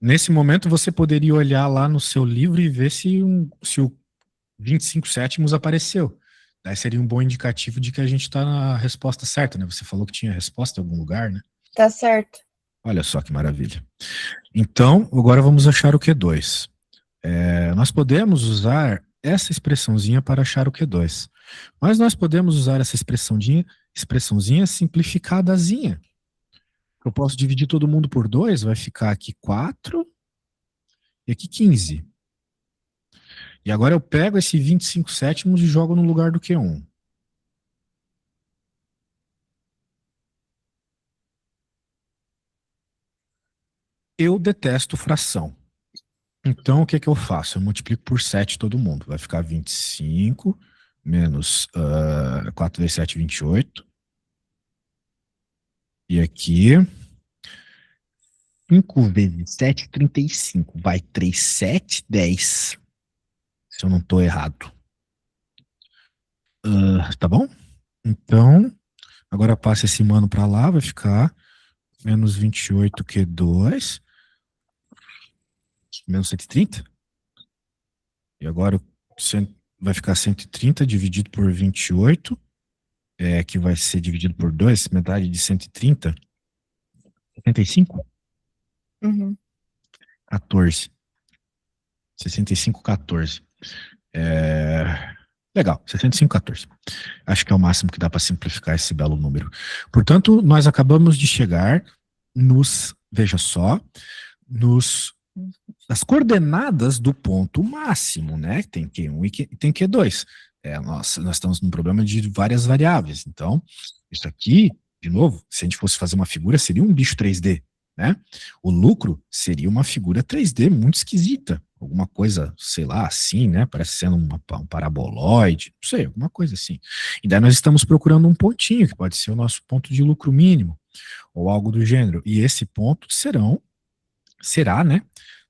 Nesse momento você poderia olhar lá no seu livro e ver se o 25 sétimos apareceu. Daí seria um bom indicativo de que a gente está na resposta certa, né? Você falou que tinha resposta em algum lugar, né? Tá certo. Olha só que maravilha. Então, agora vamos achar o Q2. Nós podemos usar essa expressãozinha para achar o Q2. Mas nós podemos usar essa expressãozinha simplificadazinha. Eu posso dividir todo mundo por 2, vai ficar aqui 4 e aqui 15. E agora eu pego esse 25 sétimos e jogo no lugar do Q1. Eu detesto fração. Então, o que que eu faço? Eu multiplico por 7 todo mundo. Vai ficar 25 menos 4 vezes 7, 28. E aqui, 5 vezes 7, 35. Vai 3, 7, 10. Se eu não estou errado. Tá bom? Então, agora passa esse mano para lá, vai ficar menos 28 Q2. Menos 130. E agora vai ficar 130 dividido por 28, que vai ser dividido por 2, metade de 130. 75? Uhum. 14. 65, 14. Legal, 65, 14. Acho que é o máximo que dá para simplificar esse belo número. Portanto, nós acabamos de chegar veja só, nas coordenadas do ponto máximo, né? Tem Q1 e tem Q2. Nós estamos num problema de várias variáveis. Então, isso aqui, de novo, se a gente fosse fazer uma figura, seria um bicho 3D, né? O lucro seria uma figura 3D muito esquisita. Alguma coisa, sei lá, assim, né? Parece sendo um paraboloide, não sei, alguma coisa assim. E daí nós estamos procurando um pontinho, que pode ser o nosso ponto de lucro mínimo, ou algo do gênero. E esse ponto será, né?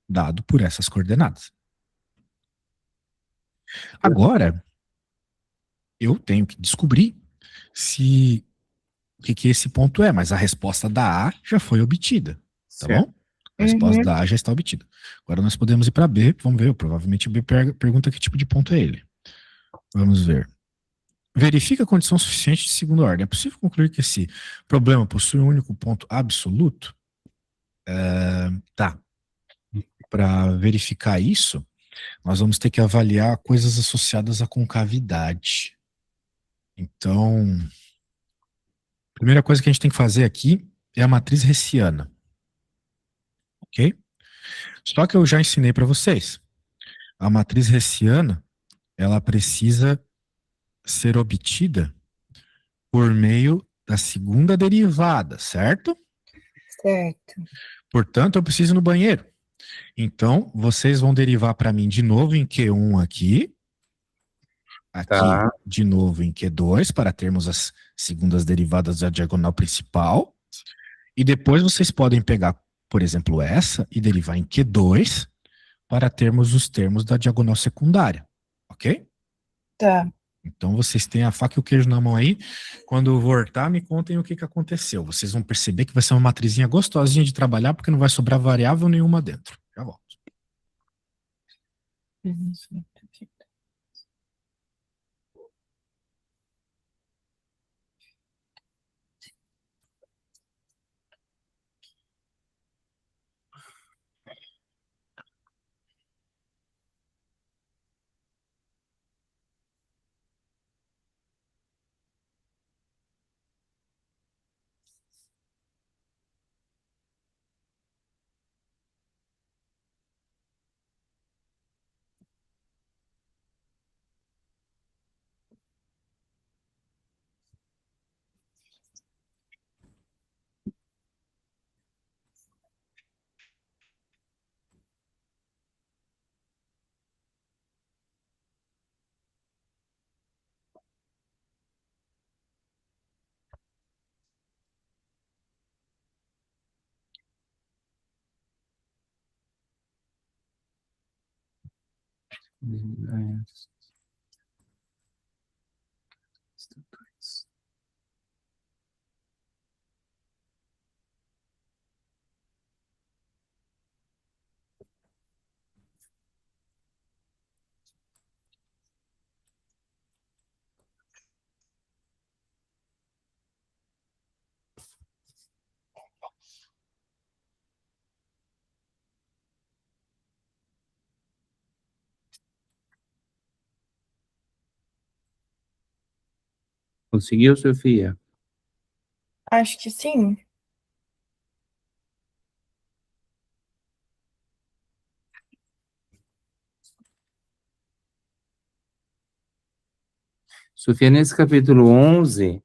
Dado por essas coordenadas. Agora, eu tenho que descobrir o que esse ponto é, mas a resposta da A já foi obtida, tá bom? A resposta da A já está obtida. Agora nós podemos ir para B, vamos ver, provavelmente o B pergunta que tipo de ponto é ele. Vamos ver. Verifica a condição suficiente de segunda ordem. É possível concluir que esse problema possui um único ponto absoluto? Tá. Para verificar isso, nós vamos ter que avaliar coisas associadas à concavidade. Então, a primeira coisa que a gente tem que fazer aqui é a matriz hessiana. Ok? Só que eu já ensinei para vocês. A matriz hessiana, ela precisa ser obtida por meio da segunda derivada, certo? Certo. Portanto, eu preciso ir no banheiro. Então, vocês vão derivar para mim de novo em Q1 aqui. Aqui, de novo em Q2, para termos as segundas derivadas da diagonal principal. E depois vocês podem pegar, por exemplo, essa e derivar em Q2 para termos os termos da diagonal secundária. Ok? Tá. Então, vocês têm a faca e o queijo na mão aí. Quando eu voltar, me contem o que aconteceu. Vocês vão perceber que vai ser uma matrizinha gostosinha de trabalhar, porque não vai sobrar variável nenhuma dentro. Já volto. Conseguiu, Sofia? Acho que sim. Sofia, nesse capítulo 11,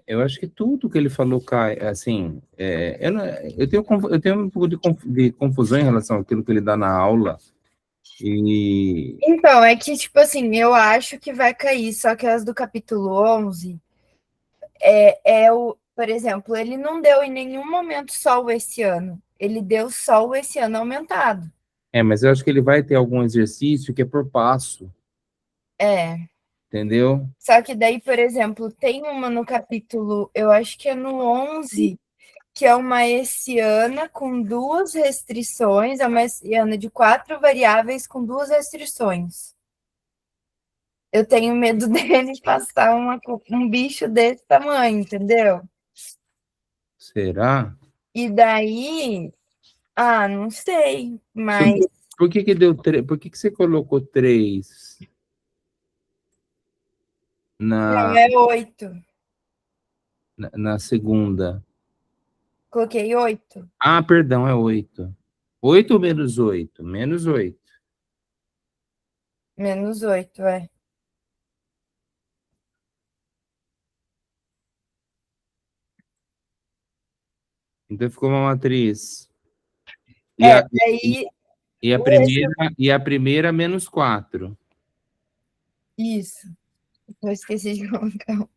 eu acho que tudo que ele falou cai, assim, eu tenho um pouco de confusão em relação àquilo que ele dá na aula, e... Então, é que, tipo assim, eu acho que vai cair, só que as do capítulo 11, por exemplo, ele não deu em nenhum momento sol esse ano, ele deu sol esse ano aumentado. mas eu acho que ele vai ter algum exercício que é por passo, entendeu? Só que daí, por exemplo, tem uma no capítulo, eu acho que é no 11, que é uma hessiana com 2 restrições, é uma hessiana de 4 variáveis com 2 restrições. Eu tenho medo dele passar um bicho desse tamanho, entendeu? Será? E daí, não sei, mas... Sofia, por que que deu 3? Por que que você colocou 3 Não, na, é 8. na segunda? Coloquei 8. Ah, perdão, é 8. 8 ou menos 8? Menos 8. Menos 8, é. Então ficou uma matriz. E a, Daí, e a primeira menos 4. isso. Eu esqueci de colocar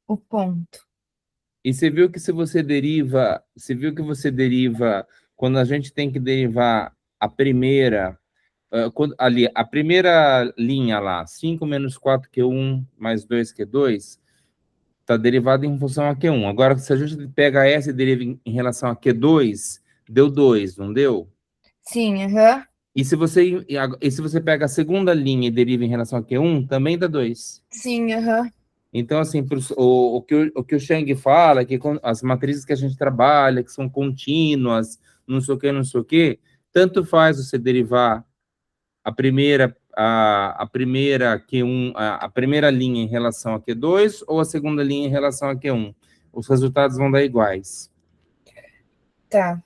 o ponto. E você viu que você deriva, quando a gente tem que derivar a primeira, ali, a primeira linha lá, 5 menos 4 Q1 mais 2 Q2, está derivada em função a Q1. Agora, se a gente pega essa e deriva em relação a Q2, deu 2, não deu? Sim, aham. E se você pega a segunda linha e deriva em relação a Q1, também dá 2. Sim, aham. Então, assim, o que o Chang fala, que as matrizes que a gente trabalha, que são contínuas, não sei o que, tanto faz você derivar a primeira Q1, a primeira linha em relação a Q2 ou a segunda linha em relação a Q1. Os resultados vão dar iguais. Tá.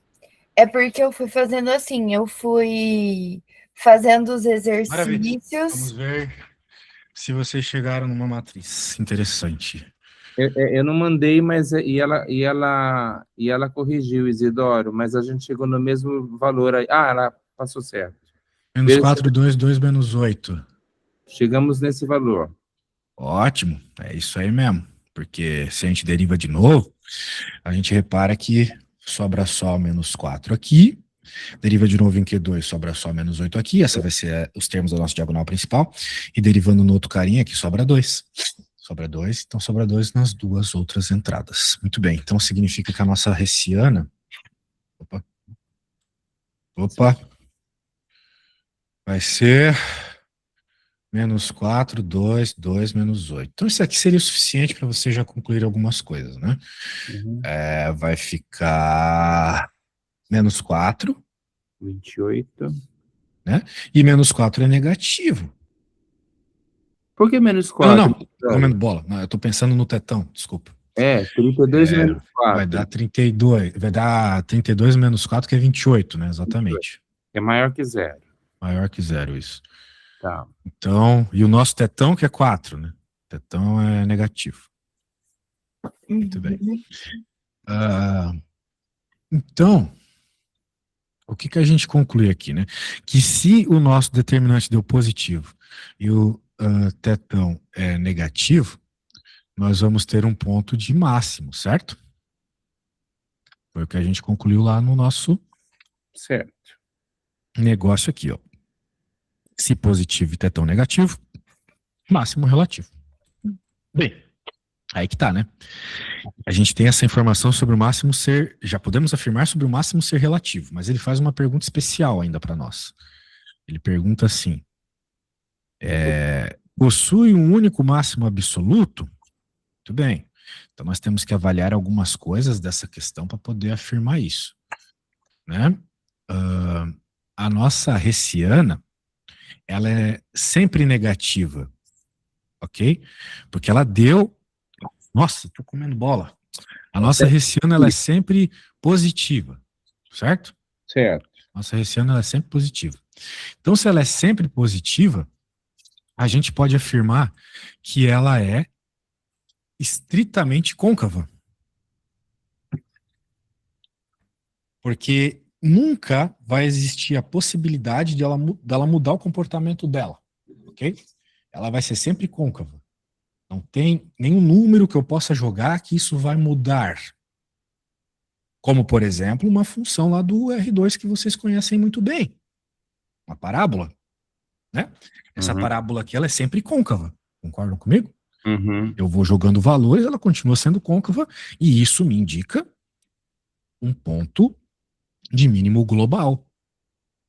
É porque eu fui fazendo assim, eu fui fazendo os Maravilha. Vamos exercícios. ver se vocês chegaram numa matriz interessante. Eu não mandei, mas ela corrigiu, Isidoro, mas a gente chegou no mesmo valor aí. Ah, ela passou certo. Menos 4, 2, 2, menos 8. Chegamos nesse valor. Ótimo, é isso aí mesmo. Porque se a gente deriva de novo, a gente repara que sobra só menos 4 aqui Deriva de novo em Q2, sobra só menos 8 aqui. Essa vai ser os termos da nossa diagonal principal. E derivando no outro carinha aqui, sobra 2. Sobra 2, então sobra 2 nas duas outras entradas. Muito bem, então significa que a nossa hessiana... Opa! Vai ser... menos 4, 2, 2, menos 8. Então isso aqui seria o suficiente para você já concluir algumas coisas, né? Vai ficar menos 4. 28. Né? E menos 4 é negativo. Por que menos 4? Não, comendo bola. Não, eu tô pensando no tetão, desculpa. 32 menos 4. Vai dar 32 menos 4, que é 28, né? Exatamente. É maior que 0. Maior que 0, isso. Tá. Então, e o nosso tetão que é 4, né? Tetão é negativo. Muito bem. Então, o que a gente conclui aqui, né? Que se o nosso determinante deu positivo e o tetão é negativo, nós vamos ter um ponto de máximo, certo? Foi o que a gente concluiu lá no nosso negócio aqui, ó. Se positivo e tetão negativo, máximo relativo. Bem, aí que tá, né? A gente tem essa informação sobre o máximo ser... Já podemos afirmar sobre o máximo ser relativo, mas ele faz uma pergunta especial ainda para nós. Ele pergunta assim... possui um único máximo absoluto? Muito bem. Então nós temos que avaliar algumas coisas dessa questão para poder afirmar isso, né? A nossa hessiana, ela é sempre negativa, ok? Porque ela deu... Nossa, tô comendo bola. A nossa hessiana, ela é sempre positiva, certo? Certo. Nossa hessiana, ela é sempre positiva. Então, se ela é sempre positiva, a gente pode afirmar que ela é estritamente côncava. Porque nunca vai existir a possibilidade dela mudar o comportamento dela, ok? Ela vai ser sempre côncava. Não tem nenhum número que eu possa jogar que isso vai mudar. Como, por exemplo, uma função lá do R2 que vocês conhecem muito bem. Uma parábola, né? Essa parábola aqui, ela é sempre côncava. Concordam comigo? Eu vou jogando valores, ela continua sendo côncava, e isso me indica um ponto de mínimo global,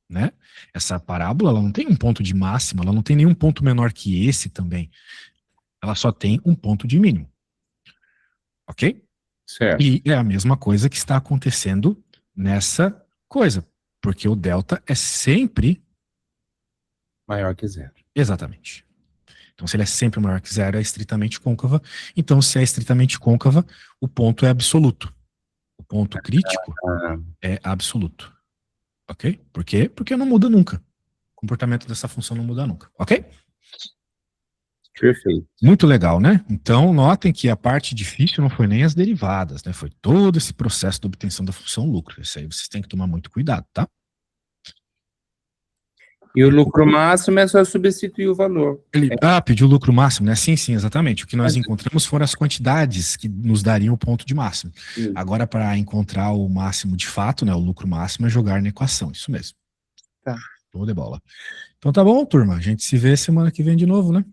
né? Essa parábola, ela não tem um ponto de máxima, ela não tem nenhum ponto menor que esse também. Ela só tem um ponto de mínimo. Ok? Certo. E é a mesma coisa que está acontecendo nessa coisa, porque o delta é sempre maior que 0. Exatamente. Então, se ele é sempre maior que 0, é estritamente côncava. Então, se é estritamente côncava, o ponto é absoluto. O ponto crítico é absoluto. Ok? Por quê? Porque não muda nunca. O comportamento dessa função não muda nunca. Ok? Perfeito. Muito legal, né? Então, notem que a parte difícil não foi nem as derivadas, né? Foi todo esse processo de obtenção da função lucro. Isso aí vocês têm que tomar muito cuidado, tá? E o lucro máximo é só substituir o valor. Pediu o lucro máximo, né? Sim, exatamente. O que nós encontramos foram as quantidades que nos dariam o ponto de máximo. Agora, para encontrar o máximo de fato, né? O lucro máximo é jogar na equação. Isso mesmo. Tá. Show de bola. Então tá bom, turma. A gente se vê semana que vem de novo, né?